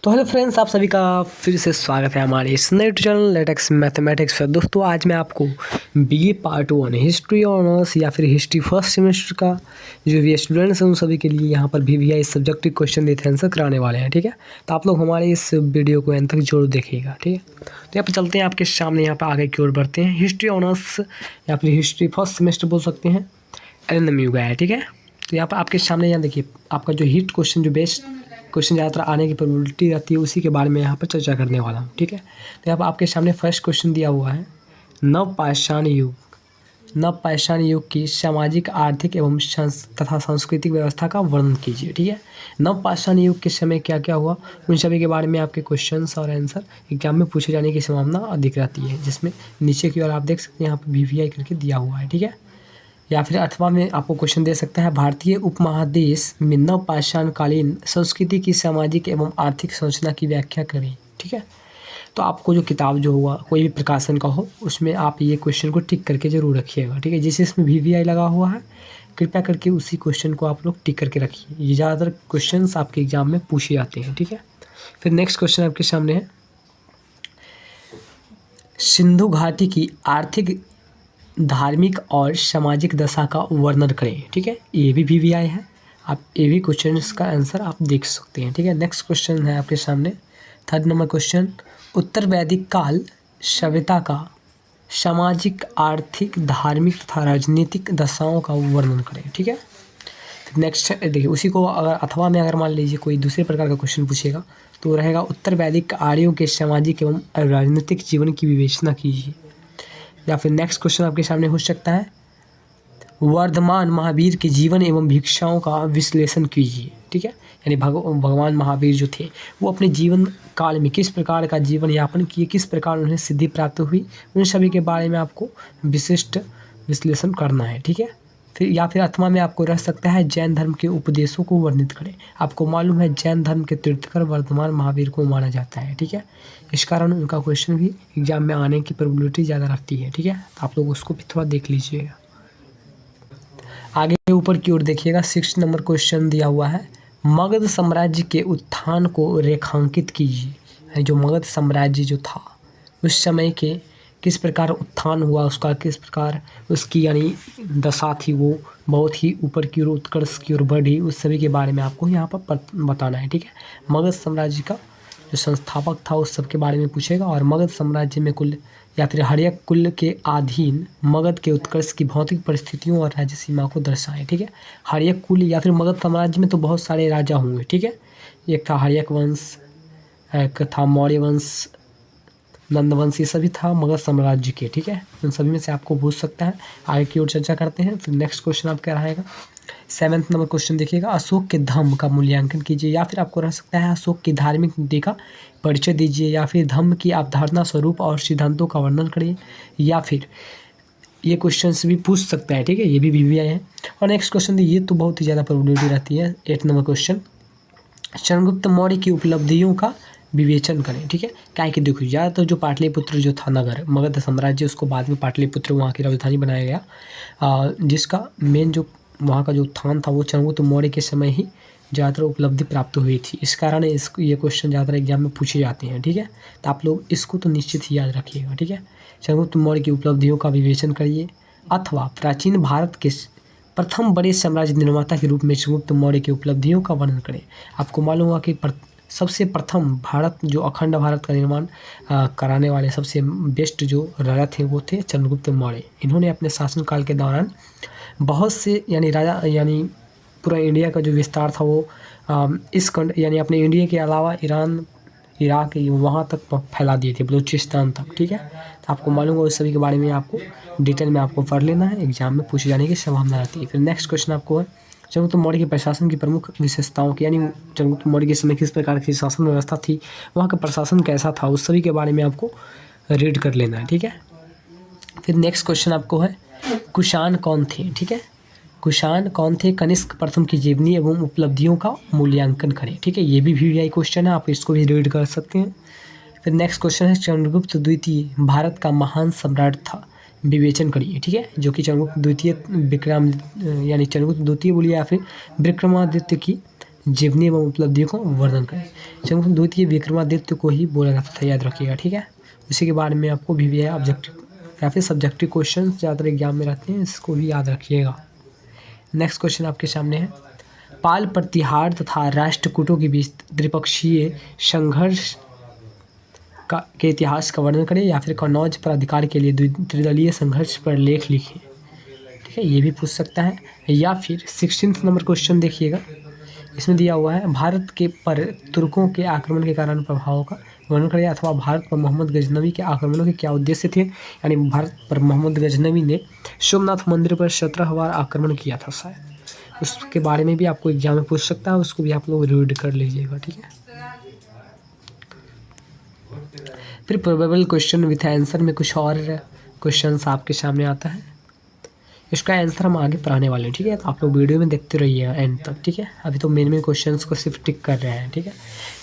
तो hello friends, आप सभी का फिर से स्वागत है हमारे इस नए चैनल लेटेक्स मैथमेटिक्स पर। दोस्तों आज मैं आपको बीए पार्ट 1 हिस्ट्री ऑनर्स या फिर हिस्ट्री फर्स्ट सेमेस्टर का जो भी स्टूडेंट्स हैं उन सभी के लिए यहाँ पर VVI सब्जेक्टिव क्वेश्चन देते आंसर कराने वाले हैं। ठीक है, तो आप लोग हमारे इस वीडियो को अंत तक जरूर देखिएगा। ठीक है, तो यहाँ पर चलते हैं आपके सामने, यहाँ पर आगे की ओर बढ़ते हैं। हिस्ट्री ऑनर्स या फिर हिस्ट्री फर्स्ट सेमेस्टर बोल सकते हैं, LNMU का है। ठीक है, तो यहाँ पर आपके सामने यहाँ देखिए आपका जो हिट क्वेश्चन, जो बेस्ट क्वेश्चन ज़्यादातर आने की प्रोबेबिलिटी रहती है, उसी के बारे में यहाँ पर चर्चा करने वाला हूँ। ठीक है, तो यहाँ पर आपके सामने फर्स्ट क्वेश्चन दिया हुआ है, नवपाषाण युग की सामाजिक, आर्थिक एवं तथा सांस्कृतिक व्यवस्था का वर्णन कीजिए। ठीक है, नवपाषाण युग के समय क्या क्या हुआ, उन सभी के बारे में आपके क्वेश्चंस और आंसर एग्जाम में पूछे जाने की संभावना अधिक रहती है, जिसमें नीचे की ओर आप देख सकते हैं यहाँ पर VVI करके दिया हुआ है। ठीक है, या फिर अथवा में आपको क्वेश्चन दे सकता है, भारतीय उपमहादेश में नवपाषाण कालीन संस्कृति की सामाजिक एवं आर्थिक संरचना की व्याख्या करें। ठीक है, तो आपको जो किताब जो होगा कोई भी प्रकाशन का हो, उसमें आप ये क्वेश्चन को टिक करके जरूर रखिएगा। ठीक है, जिससे इसमें VVI लगा हुआ है, कृपया करके उसी क्वेश्चन को आप लोग टिक करके रखिए। ये ज़्यादातर क्वेश्चन आपके एग्जाम में पूछे जाते हैं। ठीक है, फिर नेक्स्ट क्वेश्चन आपके सामने है, सिंधु घाटी की आर्थिक, धार्मिक और सामाजिक दशा का वर्णन करें। ठीक है, ये भी VVI है, आप ये भी क्वेश्चन का आंसर आप देख सकते हैं। ठीक है, नेक्स्ट क्वेश्चन है आपके सामने, थर्ड नंबर क्वेश्चन, उत्तर वैदिक काल सभ्यता का सामाजिक, आर्थिक, धार्मिक तथा राजनीतिक दशाओं का वर्णन करें। ठीक है, नेक्स्ट देखिए उसी को अगर अथवा में अगर मान लीजिए कोई दूसरे प्रकार का क्वेश्चन पूछेगा तो रहेगा, उत्तर वैदिक आर्यों के सामाजिक एवं राजनीतिक जीवन की विवेचना कीजिए। या फिर नेक्स्ट क्वेश्चन आपके सामने हो सकता है, वर्धमान महावीर के जीवन एवं भिक्षाओं का विश्लेषण कीजिए। ठीक है, यानी भगवान महावीर जो थे वो अपने जीवन काल में किस प्रकार का जीवन यापन किए, किस प्रकार उन्हें सिद्धि प्राप्त हुई, उन सभी के बारे में आपको विशिष्ट विश्लेषण करना है। ठीक है, फिर या फिर अथवा में आपको रह सकता है, जैन धर्म के उपदेशों को वर्णित करें। आपको मालूम है जैन धर्म के तीर्थंकर वर्धमान महावीर को माना जाता है। ठीक है, इस कारण उनका क्वेश्चन भी एग्जाम में आने की प्रोबेबिलिटी ज़्यादा रहती है। ठीक है, तो आप लोग उसको भी थोड़ा देख लीजिएगा। आगे ऊपर की ओर देखिएगा, 6 नंबर क्वेश्चन दिया हुआ है, मगध साम्राज्य के उत्थान को रेखांकित कीजिए। यानी जो मगध साम्राज्य जो था उस समय के किस प्रकार उत्थान हुआ, उसका किस प्रकार उसकी यानी दशा थी, वो बहुत ही ऊपर की ओर उत्कर्ष की ओर बढ़ी, उस सभी के बारे में आपको यहाँ पर बताना है। ठीक है, मगध साम्राज्य का जो संस्थापक था उस सब के बारे में पूछेगा, और मगध साम्राज्य में कुल या फिर हर्यक कुल के अधीन मगध के उत्कर्ष की भौतिक परिस्थितियों और राज्य सीमा को दर्शाएं। ठीक है, हर्यक कुल या फिर मगध साम्राज्य में तो बहुत सारे राजा होंगे। ठीक है, एक था हर्यक वंश, एक था मौर्य वंश, नंद वंश, ये सभी था मगध साम्राज्य के। ठीक है, उन सभी में से आपको पूछ सकता है। आगे की ओर चर्चा करते हैं। फिर नेक्स्ट क्वेश्चन आपका रहेगा, 7th नंबर क्वेश्चन देखिएगा, अशोक के धम्म का मूल्यांकन कीजिए। या फिर आपको रह सकता है, अशोक की धार्मिक नीति का परिचय दीजिए। या फिर धम्म की अवधारणा, स्वरूप और सिद्धांतों का वर्णन करिए। या फिर ये क्वेश्चन भी पूछ सकता है। ठीक है, ये भी VVI है। और नेक्स्ट क्वेश्चन, ये तो बहुत ही ज़्यादा प्रोबेबिलिटी रहती है, 8 नंबर क्वेश्चन, चंद्रगुप्त मौर्य की उपलब्धियों का विवेचन करें। ठीक है, क्या है कि देखो ज़्यादातर जो पाटलिपुत्र जो था नगर, मगध साम्राज्य, उसको बाद में पाटलिपुत्र वहाँ की राजधानी बनाया गया, जिसका मेन जो वहाँ का जो उत्थान था वो चंद्रगुप्त मौर्य के समय ही ज़्यादातर उपलब्धि प्राप्त हुई थी। इस कारण इसको ये क्वेश्चन ज़्यादातर एग्जाम में पूछे जाते हैं। ठीक है, तो आप लोग इसको तो निश्चित ही याद रखिएगा। ठीक है, चंद्रगुप्त मौर्य की उपलब्धियों का विवेचन करिए, अथवा प्राचीन भारत के प्रथम बड़े साम्राज्य निर्माता के रूप में चंद्रगुप्त मौर्य की उपलब्धियों का वर्णन करें। आपको मालूम हुआ कि सबसे प्रथम भारत जो अखंड भारत का निर्माण कराने वाले सबसे बेस्ट जो राजा थे वो थे चंद्रगुप्त मौर्य। इन्होंने अपने शासनकाल के दौरान बहुत से यानी राजा यानी पूरा इंडिया का जो विस्तार था वो इस यानी अपने इंडिया के अलावा ईरान, इराक, वहाँ तक फैला दिए थे, बलूचिस्तान तक। ठीक है, तो आपको मालूम होगा उस सभी के बारे में आपको डिटेल में आपको पढ़ लेना है, एग्जाम में पूछे जाने की संभावना रहती है। फिर नेक्स्ट क्वेश्चन आपको है, चंद्रगुप्त मौर्य के प्रशासन की प्रमुख विशेषताओं की, यानी चंद्रगुप्त मौर्य के समय किस प्रकार की शासन व्यवस्था थी, वहाँ का प्रशासन कैसा था, उस सभी के बारे में आपको रीड कर लेना है। ठीक है, फिर नेक्स्ट क्वेश्चन आपको है, कुषाण कौन थे। ठीक है, कुषाण कौन थे, कनिष्क प्रथम की जीवनी एवं उपलब्धियों का मूल्यांकन करें। ठीक है, ये भी VVI क्वेश्चन है, आप इसको भी रीड कर सकते हैं। फिर नेक्स्ट क्वेश्चन है, चंद्रगुप्त द्वितीय भारत का महान सम्राट था, विवेचन करिए। ठीक है, जो कि चंद्रगुप्त द्वितीय यानी चंद्रगुप्त द्वितीय बोलिए या फिर विक्रमादित्य की जीवनी एवं उपलब्धियों को वर्णन करें। चंद्रगुप्त द्वितीय विक्रमादित्य को ही बोला जाता था, याद रखिएगा, ठीक है। उसी के बारे में आपको VVI ऑब्जेक्टिव या फिर सब्जेक्टिव क्वेश्चन ज़्यादातर एग्जाम में रहते हैं, इसको भी याद रखिएगा। नेक्स्ट क्वेश्चन आपके सामने है, पाल प्रतिहार तथा राष्ट्रकूटों के बीच त्रिपक्षीय संघर्ष के इतिहास का वर्णन करें, या फिर कन्नौज पर अधिकार के लिए त्रिदलीय संघर्ष पर लेख लिखें, ठीक है, ये भी पूछ सकता है। या फिर 16 नंबर क्वेश्चन देखिएगा, इसमें दिया हुआ है, भारत के पर तुर्कों के आक्रमण के कारण प्रभावों का वर्णन करें, अथवा भारत पर मोहम्मद गजनवी के आक्रमणों के क्या उद्देश्य थे। यानी भारत पर मोहम्मद गजनवी ने सोमनाथ मंदिर पर 17 बार आक्रमण किया था शायद, उसके बारे में भी आपको एग्जाम में पूछ सकता है, उसको भी आप लोग रीड कर लीजिएगा, ठीक है। फिर प्रोबेबल क्वेश्चन विथ आंसर में कुछ और क्वेश्चंस आपके सामने आता है, इसका आंसर हम आगे पढ़ाने वाले हैं, ठीक है। तो आप लोग वीडियो में देखते रहिएगा एंड तक, ठीक है। अभी तो मेन क्वेश्चंस को सिर्फ टिक कर रहे हैं, ठीक है।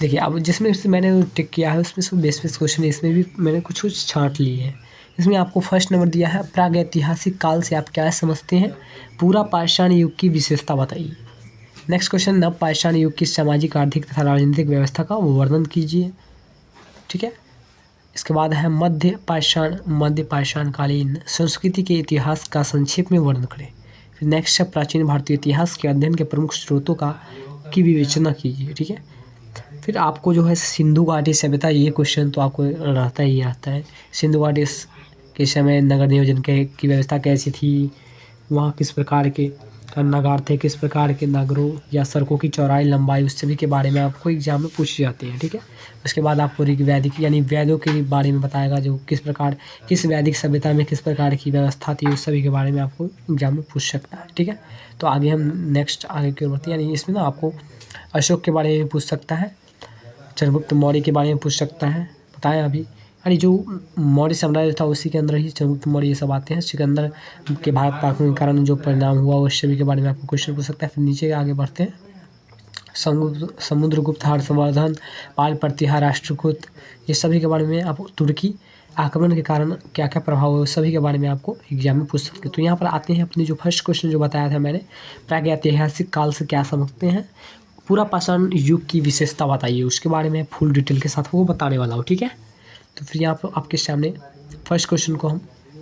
देखिए अब जिसमें मैंने टिक किया है उसमें सब बेस क्वेश्चन है, इसमें भी मैंने कुछ छांट लिए हैं। इसमें आपको फर्स्ट नंबर दिया है, प्रागैतिहासिक काल से आप क्या समझते हैं, पूरा पाषाण युग की विशेषता बताइए। नेक्स्ट क्वेश्चन, नव पाषाण युग की सामाजिक, आर्थिक तथा राजनीतिक व्यवस्था का वर्णन कीजिए, ठीक है। इसके बाद है मध्य पाषाण कालीन संस्कृति के इतिहास का संक्षेप में वर्णन करें। फिर नेक्स्ट है, प्राचीन भारतीय इतिहास के अध्ययन के प्रमुख स्रोतों की विवेचना कीजिए, ठीक है। फिर आपको जो है सिंधु घाटी सभ्यता, ये क्वेश्चन तो आपको रहता ही आता है। सिंधु घाटी के समय नगर नियोजन की व्यवस्था कैसी थी, वहाँ किस प्रकार के नगर थे, किस प्रकार के नगरों या सड़कों की चौड़ाई लंबाई, उस सभी के बारे में आपको एग्जाम में पूछे जाते हैं, ठीक है। उसके बाद आपको ऋग वैदिक यानी वेदों के बारे में बताएगा, जो किस वैदिक सभ्यता में किस प्रकार की व्यवस्था थी, उस सभी के बारे में आपको एग्जाम में पूछ सकता है, ठीक है। तो आगे हम नेक्स्ट आगे की ओर बढ़ते हैं, यानी इसमें ना आपको अशोक के बारे में पूछ सकता है, चंद्रगुप्त मौर्य के बारे में पूछ सकता है, बताएं अभी, यानी जो मौर्य साम्राज्य था उसी के अंदर ही चंद्रगुप्त मौर्य ये सब आते हैं। सिकंदर के भारत पर आक्रमण के कारण जो परिणाम हुआ उस सभी के बारे में आपको क्वेश्चन पूछ सकता है। फिर नीचे आगे बढ़ते हैं, समुद्रगुप्त, हर्षवर्धन, पाल प्रतिहार, राष्ट्रकूट, ये सभी के बारे में आपको, तुर्की आक्रमण के कारण क्या क्या प्रभाव हुआ उस सभी के बारे में आपको एग्जाम में पूछ सकते हैं। तो यहाँ पर आते हैं अपने जो फर्स्ट क्वेश्चन जो बताया था मैंने, प्रागैतिहासिक काल से क्या समझते हैं, पूरा पाषाण युग की विशेषता बताइए, उसके बारे में फुल डिटेल के साथ वो बताने वाला हूँ, ठीक है। तो फिर यहाँ पर आपके सामने फर्स्ट क्वेश्चन को हम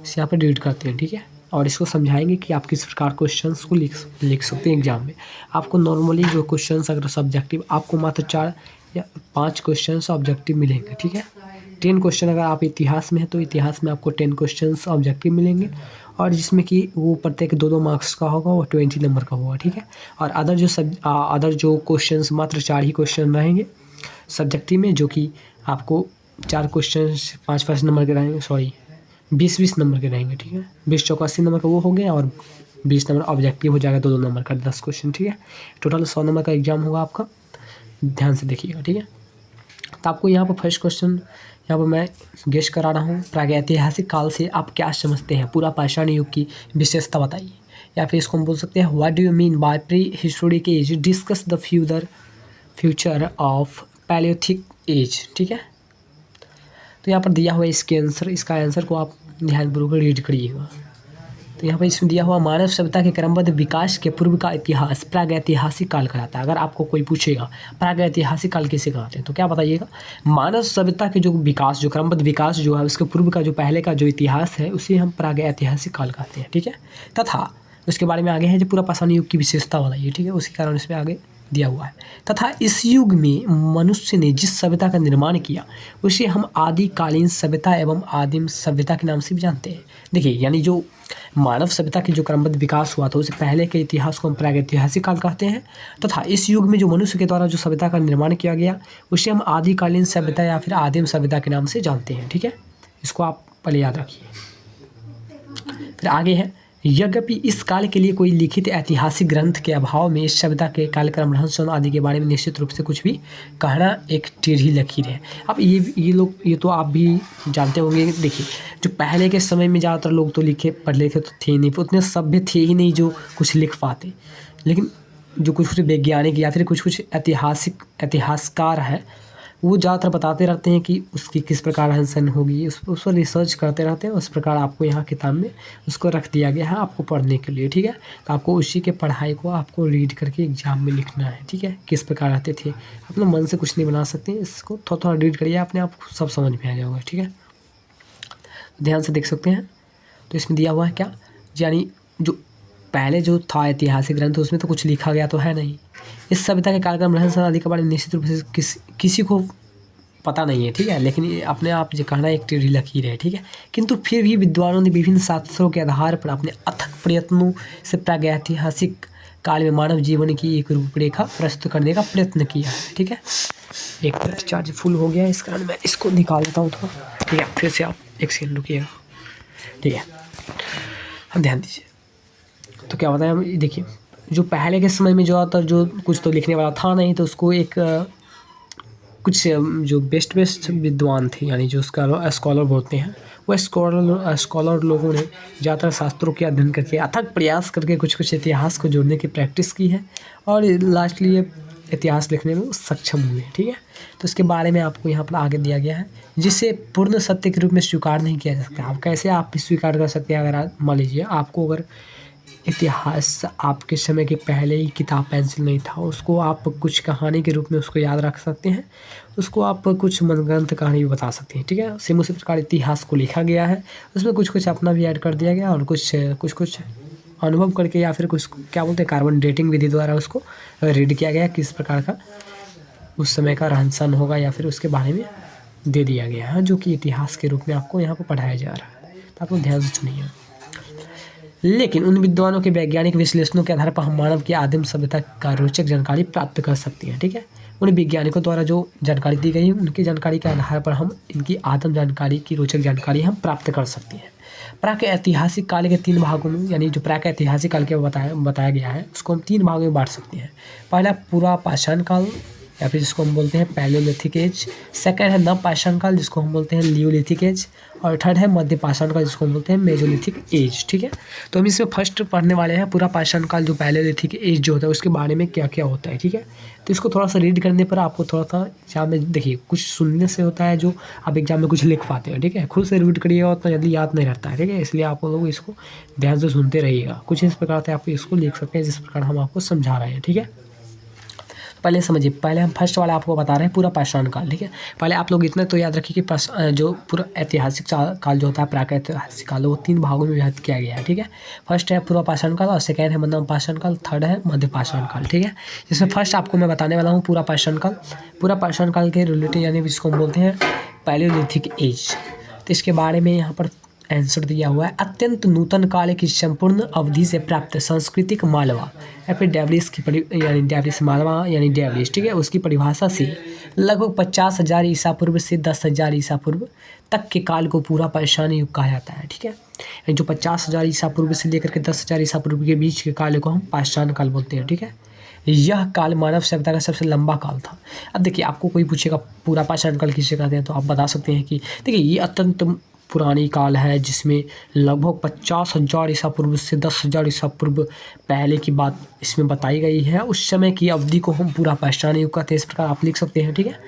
यहाँ पर रीड करते हैं, ठीक है, और इसको समझाएंगे कि आप किस प्रकार क्वेश्चंस को लिख सकते हैं एग्जाम में। आपको नॉर्मली जो क्वेश्चंस अगर सब्जेक्टिव, आपको मात्र 4 या 5 क्वेश्चंस ऑब्जेक्टिव मिलेंगे, ठीक है। 10 क्वेश्चन अगर आप इतिहास में है तो इतिहास में आपको 10 क्वेश्चंस ऑब्जेक्टिव मिलेंगे, और जिसमें कि वो प्रत्येक 2-2 मार्क्स का होगा, वो 20 नंबर का होगा, ठीक है। और अदर जो क्वेश्चंस मात्र 4 ही क्वेश्चन रहेंगे सब्जेक्टिव में, जो कि आपको 4 क्वेश्चन 5-5 नंबर के रहेंगे, 20-20 नंबर के रहेंगे, ठीक है। 20 चौका 80 नंबर का वो हो गया, और 20 नंबर ऑब्जेक्टिव हो जाएगा 2-2 नंबर का, 10 क्वेश्चन, ठीक है। टोटल 100 नंबर का एग्जाम होगा आपका, ध्यान से देखिएगा, ठीक है। तो आपको यहाँ पर फर्स्ट क्वेश्चन यहाँ पर मैं गेस करा रहा हूँ, प्रागैतिहासिक काल से आप क्या समझते हैं, पूरा पाषाण युग की विशेषता बताइए। या फिर इसको हम बोल सकते हैं, what do you mean by prehistoric age, discuss the future of palaeolithic age, ठीक है। तो यहाँ पर दिया हुआ इसका आंसर को आप ध्यानपूर्वक रीड करिएगा। तो यहाँ पर इसमें दिया हुआ, मानव सभ्यता के क्रमबद्ध विकास के पूर्व का इतिहास प्रागैतिहासिक काल कहलाता है। अगर आपको कोई पूछेगा प्रागैतिहासिक काल किसे कहते हैं, तो क्या बताइएगा, मानव सभ्यता के जो विकास, जो क्रमबद्ध विकास जो है उसके पूर्व का जो पहले का जो इतिहास है उसे हम प्रागैतिहासिक काल कहते हैं, ठीक है। तथा उसके बारे में आगे है, जो पूरा पाषाण युग की विशेषता बताइए, ठीक है, उसी कारण इसमें आगे दिया हुआ है। तथा इस युग में मनुष्य ने जिस सभ्यता का निर्माण किया उसे हम आदिकालीन सभ्यता एवं आदिम सभ्यता के नाम से भी जानते हैं। देखिए, यानी जो मानव सभ्यता की जो क्रमबद्ध विकास हुआ था उसे पहले के इतिहास को हम प्रागैतिहासिक काल कहते हैं। तथा इस युग में जो मनुष्य के द्वारा जो सभ्यता का निर्माण किया गया उसे हम आदिकालीन सभ्यता या फिर आदिम सभ्यता के नाम से जानते हैं, ठीक है। इसको आप पहले याद रखिए। फिर आगे है, यद्यपि इस काल के लिए कोई लिखित ऐतिहासिक ग्रंथ के अभाव में इस सभ्यता के कालक्रम, रहन आदि के बारे में निश्चित रूप से कुछ भी कहना एक टेढ़ी लकीर है। अब ये तो आप भी जानते होंगे। देखिए, जो पहले के समय में ज़्यादातर लोग तो पढ़ लिखे तो थे नहीं, उतने सभ्य थे ही नहीं जो कुछ लिख पाते। लेकिन जो कुछ वैज्ञानिक या फिर कुछ ऐतिहासिककार है वो ज़्यादातर बताते रहते हैं कि उसकी किस प्रकार रहन सहन होगी, उस पर रिसर्च करते रहते हैं। उस प्रकार आपको यहाँ किताब में उसको रख दिया गया है आपको पढ़ने के लिए, ठीक है। तो आपको उसी के पढ़ाई को आपको रीड करके एग्जाम में लिखना है, ठीक है। किस प्रकार रहते थे, अपने मन से कुछ नहीं बना सकते, इसको थोड़ा थोड़ा रीड करिए, अपने आप सब समझ में आ जाएगा, ठीक है। ध्यान से देख सकते हैं। तो इसमें दिया हुआ है क्या, यानी जो पहले जो था ऐतिहासिक ग्रंथ उसमें तो कुछ लिखा गया तो है नहीं। इस सभ्यता के कार्यक्रम रहन सहन आदि के बारे में निश्चित रूप से किसी को पता नहीं है, ठीक है। लेकिन ये अपने आप जो कहना एक टेढ़ी लकीर है, ठीक है। किंतु फिर भी विद्वानों ने विभिन्न शास्त्रों के आधार पर अपने अथक प्रयत्नों से प्रागैतिहासिक काल में मानव जीवन की एक रूपरेखा प्रस्तुत करने का प्रयत्न किया है, ठीक है। एक मिनट चार्ज फुल हो गया है, इस कारण मैं इसको निकाल देता हूँ थोड़ा, ठीक है। फिर से आप एक सेकंड रुकिएगा, ठीक है। हम ध्यान दीजिए। तो क्या बताया, देखिए जो पहले के समय में जो आता जो कुछ तो लिखने वाला था नहीं, तो उसको एक कुछ जो बेस्ट विद्वान थे, यानी जो उसका स्कॉलर बोलते हैं, वो स्कॉलर लोगों ने ज़्यादातर शास्त्रों के अध्ययन करके अथक प्रयास करके कुछ इतिहास को जोड़ने की प्रैक्टिस की है और लास्टली ये इतिहास लिखने में सक्षम हुए, ठीक है। तो इसके बारे में आपको यहाँ पर आगे दिया गया है, जिसे पूर्ण सत्य के रूप में स्वीकार नहीं किया जा सकता। आप कैसे आप भी स्वीकार कर सकते हैं, अगर आप मान लीजिए आपको अगर इतिहास आपके समय के पहले ही किताब पेंसिल नहीं था, उसको आप कुछ कहानी के रूप में उसको याद रख सकते हैं, उसको आप कुछ मनगढ़ंत कहानी भी बता सकते हैं, ठीक है। सेम उसी प्रकार इतिहास को लिखा गया है, उसमें कुछ अपना भी ऐड कर दिया गया और कुछ अनुभव करके या फिर कुछ क्या बोलते हैं कार्बन डेटिंग विधि द्वारा उसको रीड किया गया, किस प्रकार का उस समय का रहन सहन होगा या फिर उसके बारे में दे दिया गया है, जो कि इतिहास के रूप में आपको यहाँ पर पढ़ाया जा रहा है। तो आपको ध्यान से सुनिए। लेकिन उन विद्वानों के वैज्ञानिक विश्लेषणों के आधार पर हम मानव की आदिम सभ्यता का रोचक जानकारी प्राप्त कर सकते हैं, ठीक है। उन वैज्ञानिकों द्वारा जो जानकारी दी गई उनकी जानकारी के आधार पर हम इनकी आदिम जानकारी की रोचक जानकारी हम प्राप्त कर सकते हैं। प्राक ऐतिहासिक काल के 3 भागों में, यानी जो प्राक ऐतिहासिक काल के बताया गया है उसको हम 3 भागों में बांट सकते हैं। पहला पूरा पाषाण काल या फिर जिसको हम बोलते हैं पैलियोलिथिक एज, सेकंड है नव पाषाण काल जिसको हम बोलते हैं लियोलिथिक एज, और थर्ड है मध्य पाषाण काल जिसको हम बोलते हैं मेजोलिथिक एज, ठीक है। तो हम इसमें फर्स्ट पढ़ने वाले हैं पूरा पाषाण काल, जो पैलियोलिथिक एज जो होता है उसके बारे में क्या क्या होता है, ठीक है। तो इसको थोड़ा सा रीड करने पर आपको थोड़ा सा एग्जाम में, देखिए कुछ सुनने से होता है जो आप एग्जाम में कुछ लिख पाते हैं, ठीक है। खुद से रीड करिएगा उतना जल्दी याद नहीं रहता है, ठीक है। इसलिए आप लोग इसको ध्यान से सुनते रहिएगा। कुछ इस प्रकार से आप इसको लिख सकते हैं जिस प्रकार हम आपको समझा रहे हैं, ठीक है। पहले समझिए, पहले हम फर्स्ट वाला आपको बता रहे हैं पूरा पाषाण काल, ठीक है। पहले आप लोग इतना तो याद रखिए कि जो पूरा ऐतिहासिक काल जो होता है प्राक ऐतिहासिक काल, वो 3 भागों में विभाजित किया गया है, ठीक है। फर्स्ट है पूरा पाषाण काल और सेकेंड है नव पाषाण काल, थर्ड है मध्य पाषाण काल, ठीक है। जिसमें फर्स्ट आपको मैं बताने वाला हूँ पूरा पाषाण काल। पूरा पाषाण काल के रिलेटेड यानी जिसको हम बोलते हैं पैलियोलिथिक एज, तो इसके बारे में यहाँ पर आंसर दिया हुआ है। अत्यंत नूतन काल की संपूर्ण अवधि से प्राप्त सांस्कृतिक मालवा या फिर डेवलिस की यानी डेवलिस मालवा यानी डेवलिस, ठीक है, उसकी परिभाषा से लगभग 50,000 ईसा पूर्व से 10,000 ईसा पूर्व तक के काल को पूरा पाषाण युग कहा जाता है, ठीक है। जो 50,000 ईसा पूर्व से लेकर के 10,000 ईसा पूर्व के बीच के काल को हम पाषाण काल बोलते हैं, ठीक है। यह काल मानव सभ्यता का सबसे लंबा काल था। अब देखिए आपको कोई पूछेगा पूरा पाषाण काल किसे कहते हैं, तो आप बता सकते हैं कि देखिए ये अत्यंत पुरानी काल है, जिसमें लगभग 50,000 ईसा पूर्व से 10,000 ईसा पूर्व पहले की बात इसमें बताई गई है। उस समय की अवधि को हम पूरा पाषाण युग कहते हैं, इस प्रकार आप लिख सकते हैं, ठीक है।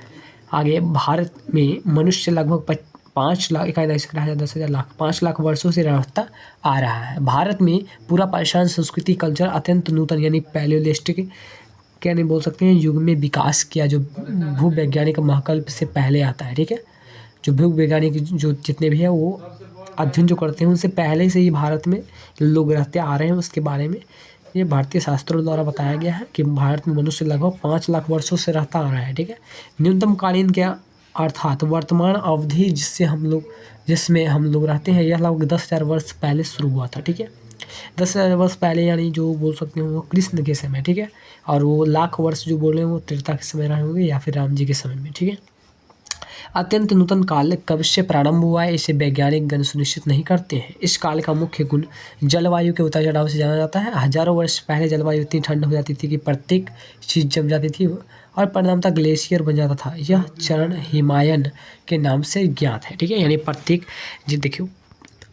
आगे भारत में मनुष्य लगभग 5 लाख 10,000 लाख 5 लाख वर्षों से रहता आ रहा है। भारत में पूरा पाषाण संस्कृति कल्चर अत्यंत नूतन यानी पैलियोलिथिक क्या नहीं बोल सकते हैं युग में विकास किया, जो भूवैज्ञानिक महाकल्प से पहले आता है, ठीक है। जो भूवैज्ञानिक जो जितने भी हैं वो अध्ययन जो करते हैं उनसे पहले से ही भारत में लोग रहते आ रहे हैं। उसके बारे में ये भारतीय शास्त्रों द्वारा बताया गया है कि भारत में मनुष्य लगभग 5 लाख वर्षों से रहता आ रहा है, ठीक है। न्यूनतम कालीन क्या अर्थात वर्तमान अवधि जिसमें हम लोग रहते हैं, यह लगभग 10,000 वर्ष पहले शुरू हुआ था, ठीक है। 10,000 वर्ष पहले यानी जो बोल सकते हैं वो कृष्ण के समय, ठीक है। और वो लाख वर्ष जो बोल रहे हैं वो त्रेता के समय रहे होंगे या फिर राम जी के समय में, ठीक है। अत्यंत नूतन काल कब से प्रारंभ हुआ है इसे वैज्ञानिक गण सुनिश्चित नहीं करते हैं। इस काल का मुख्य गुण जलवायु के उतार चढ़ाव से जाना जाता है। हजारों वर्ष पहले जलवायु इतनी ठंड हो जाती थी कि प्रत्येक चीज़ जम जाती थी और परिणामतः ग्लेशियर बन जाता था। यह चरण हिमायन के नाम से ज्ञात है, ठीक है। यानी प्रत्येक जी देखियो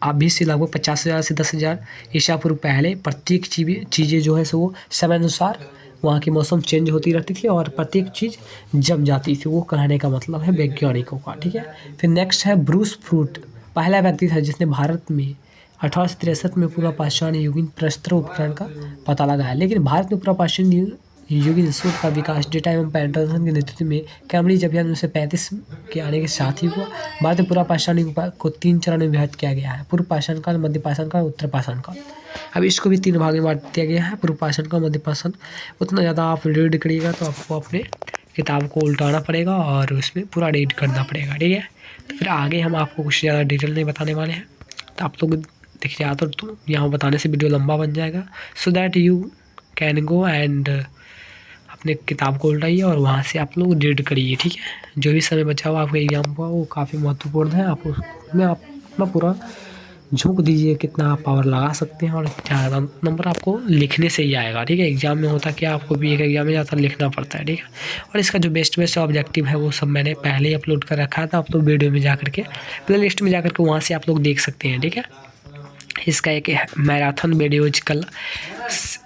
अभी से लगभग 50,000 से 10,000 ईसा पूर्व पहले प्रत्येक चीज़ें जो है सो वो समय अनुसार वहाँ की मौसम चेंज होती रहती थी और प्रत्येक चीज़ जम जाती थी। वो कहने का मतलब है वैज्ञानिकों का, ठीक है। फिर नेक्स्ट है ब्रूस फ्रूट, पहला व्यक्ति था जिसने भारत में 1863 में पूरा पाषाण युगीन प्रस्तर उपकरण का पता लगाया। लेकिन भारत में पूरा पाषाण युगीन सूर्य का विकास डेटा एवं पैटर्सन के नेतृत्व में कैम्ब्रिज अभियान 1935 के आने के साथ ही हुआ। भारत में पूरा पाषाण युग को 3 चरण में विभाजित किया गया है, पूर्व पाषाण काल, मध्य पाषाण काल, उत्तर पाषाण काल। अब इसको भी 3 भाग में बांट दिया गया है, पूर्व पाषाण काल, मध्य पाषाण। उतना ज़्यादा आप रीड करिएगा तो आपको अपने किताब को उल्टाना पड़ेगा और उसमें पूरा रीड करना पड़ेगा, ठीक है। तो फिर आगे हम आपको कुछ ज़्यादा डिटेल नहीं बताने वाले हैं, तो आप लोग देखिए, तो यहाँ बताने से वीडियो लंबा बन जाएगा। So that you can go and अपने किताब को उल्टाइए और वहाँ से आप लोग रीड करिए, ठीक है। जो भी समय बचा हुआ आपके एग्जाम का वो काफ़ी महत्वपूर्ण है। आप उसमें आप अपना पूरा झोंक दीजिए, कितना आप पावर लगा सकते हैं और ज़्यादा नंबर आपको लिखने से ही आएगा, ठीक है। एग्जाम में होता क्या, आपको भी एक एग्जाम में ज़्यादा लिखना पड़ता है, ठीक है। और इसका जो बेस्ट ऑब्जेक्टिव है वो सब मैंने पहले ही अपलोड कर रखा था, आप तो वीडियो में जा करके प्ले लिस्ट में जा करके वहाँ से आप लोग देख सकते हैं, ठीक है। इसका एक मैराथन वीडियो कल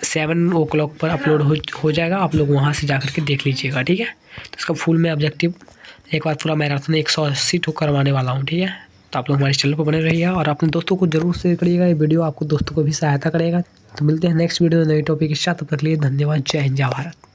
7 o'clock पर अपलोड हो जाएगा, आप लोग वहाँ से जा कर के देख लीजिएगा, ठीक है। तो इसका फुल में ऑब्जेक्टिव एक बार पूरा मैराथन 180 ठो करवाने वाला हूँ, ठीक है। तो आप लोग हमारे चैनल पर बने रहिए और अपने दोस्तों को जरूर शेयर करिएगा, ये वीडियो आपको दोस्तों को भी सहायता करेगा। तो मिलते हैं नेक्स्ट वीडियो में नई टॉपिक के साथ, तब तक के लिए धन्यवाद। जय हिंद, जय भारत।